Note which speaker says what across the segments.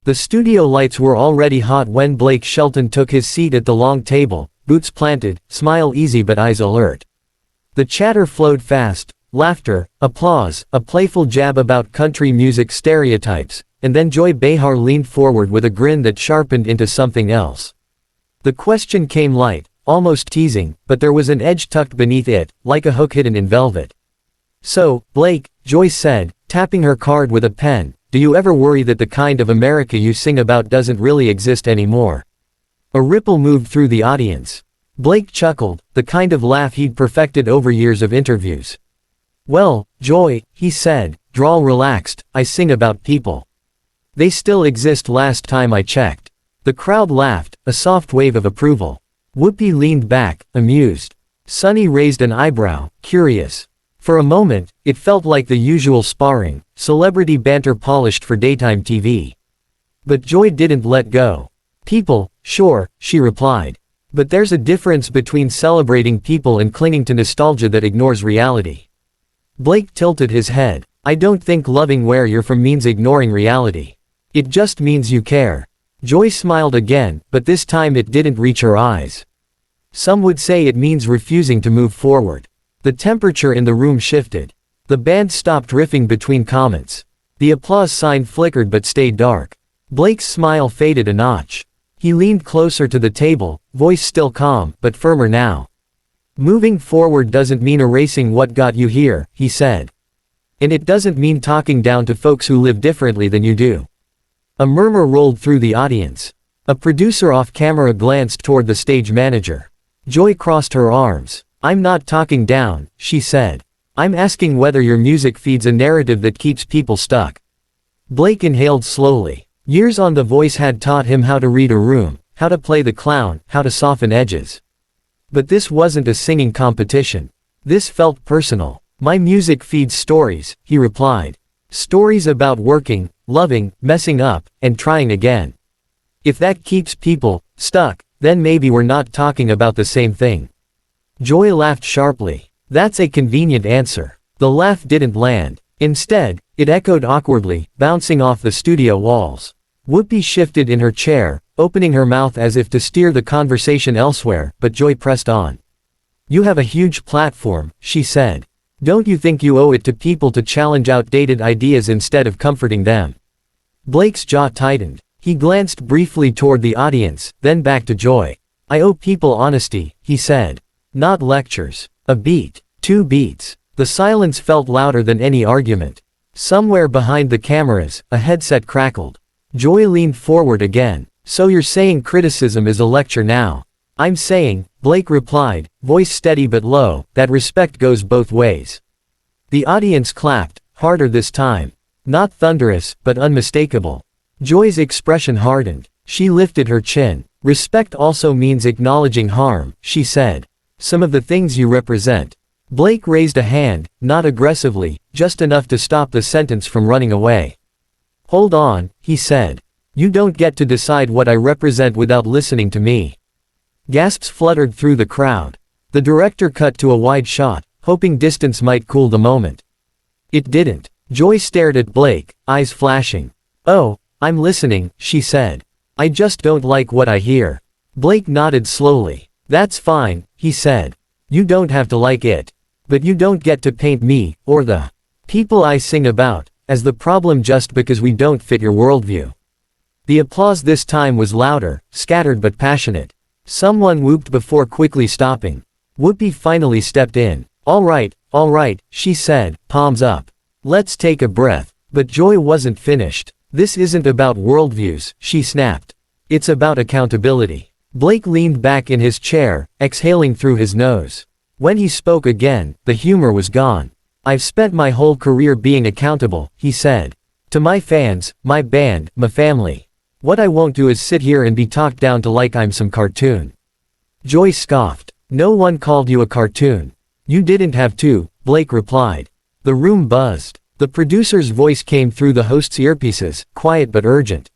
Speaker 1: The studio lights were already hot when Blake Shelton took his seat at the long table, boots planted, smile easy but eyes alert. The chatter flowed fast, laughter, applause, a playful jab about country music stereotypes, and then Joy Behar leaned forward with a grin that sharpened into something else. The question came light, almost teasing, but there was an edge tucked beneath it, like a hook hidden in velvet. "So, Blake," Joy said, tapping her card with a pen, "do you ever worry that the kind of America you sing about doesn't really exist anymore?" A ripple moved through the audience. Blake chuckled, the kind of laugh he'd perfected over years of interviews. "Well, Joy," he said, drawl relaxed, "I sing about people. They still exist last time I checked." The crowd laughed, a soft wave of approval. Whoopi leaned back, amused. Sonny raised an eyebrow, curious. For a moment, it felt like the usual sparring, celebrity banter polished for daytime TV. But Joy didn't let go. "People, sure," she replied. "But there's a difference between celebrating people and clinging to nostalgia that ignores reality." Blake tilted his head. "I don't think loving where you're from means ignoring reality. It just means you care." Joy smiled again, but this time it didn't reach her eyes. "Some would say it means refusing to move forward." The temperature in the room shifted. The band stopped riffing between comments. The applause sign flickered but stayed dark. Blake's smile faded a notch. He leaned closer to the table, voice still calm, but firmer now. "Moving forward doesn't mean erasing what got you here," he said. "And it doesn't mean talking down to folks who live differently than you do." A murmur rolled through the audience. A producer off camera glanced toward the stage manager. Joy crossed her arms. "I'm not talking down," she said. "I'm asking whether your music feeds a narrative that keeps people stuck." Blake inhaled slowly. Years on The Voice had taught him how to read a room, how to play the clown, how to soften edges. But this wasn't a singing competition. This felt personal. "My music feeds stories," he replied. "Stories about working, loving, messing up, and trying again. If that keeps people stuck, then maybe we're not talking about the same thing." Joy laughed sharply. "That's a convenient answer." The laugh didn't land. Instead, it echoed awkwardly, bouncing off the studio walls. Whoopi shifted in her chair, opening her mouth as if to steer the conversation elsewhere, but Joy pressed on. "You have a huge platform," she said. "Don't you think you owe it to people to challenge outdated ideas instead of comforting them?" Blake's jaw tightened. He glanced briefly toward the audience, then back to Joy. "I owe people honesty," he said. "Not lectures." A beat. 2 beats. The silence felt louder than any argument. Somewhere behind the cameras, a headset crackled. Joy leaned forward again. "So you're saying criticism is a lecture now?" "I'm saying," Blake replied, voice steady but low, "that respect goes both ways." The audience clapped, harder this time. Not thunderous, but unmistakable. Joy's expression hardened. She lifted her chin. "Respect also means acknowledging harm," she said. "Some of the things you represent." Blake raised a hand, not aggressively, just enough to stop the sentence from running away. "Hold on," he said. "You don't get to decide what I represent without listening to me." Gasps fluttered through the crowd. The director cut to a wide shot, hoping distance might cool the moment. It didn't. Joy stared at Blake, eyes flashing. "Oh, I'm listening," she said. "I just don't like what I hear." Blake nodded slowly. "That's fine," he said. "You don't have to like it. But you don't get to paint me, or the people I sing about, as the problem just because we don't fit your worldview." The applause this time was louder, scattered but passionate. Someone whooped before quickly stopping. Whoopi finally stepped in. All right, she said, palms up. "Let's take a breath." But Joy wasn't finished. "This isn't about worldviews," she snapped. "It's about accountability." Blake leaned back in his chair, exhaling through his nose. When he spoke again, the humor was gone. "I've spent my whole career being accountable," he said. "To my fans, my band, my family. What I won't do is sit here and be talked down to like I'm some cartoon." Joy scoffed. "No one called you a cartoon. You didn't have to," Blake replied. The room buzzed. The producer's voice came through the host's earpieces, quiet but urgent.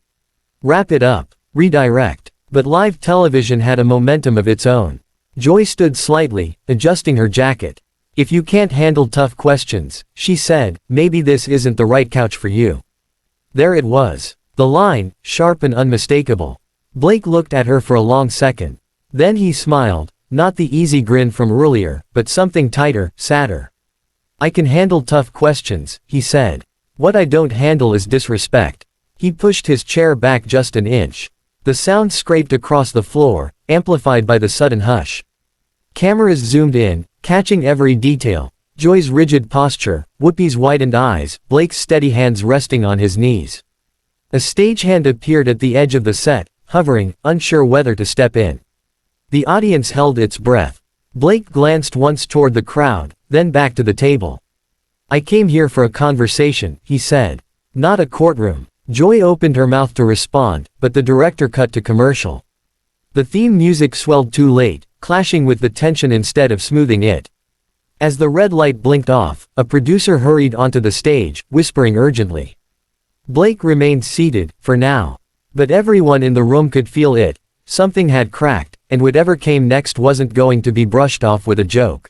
Speaker 1: "Wrap it up. Redirect." But live television had a momentum of its own. Joy stood slightly, adjusting her jacket. "If you can't handle tough questions," she said, "maybe this isn't the right couch for you." There it was. The line, sharp and unmistakable. Blake looked at her for a long second. Then he smiled, not the easy grin from earlier, but something tighter, sadder. I can handle tough questions, he said. What I don't handle is disrespect. He pushed his chair back just an inch. The sound scraped across the floor, amplified by the sudden hush. Cameras zoomed in, catching every detail. Joy's rigid posture, Whoopi's widened eyes, Blake's steady hands resting on his knees. A stagehand appeared at the edge of the set, hovering, unsure whether to step in. The audience held its breath. Blake glanced once toward the crowd, then back to the table. I came here for a conversation, he said. Not a courtroom. Joy opened her mouth to respond, but the director cut to commercial. The theme music swelled too late, clashing with the tension instead of smoothing it. As the red light blinked off, a producer hurried onto the stage, whispering urgently. Blake remained seated, for now. But everyone in the room could feel it. Something had cracked, and whatever came next wasn't going to be brushed off with a joke.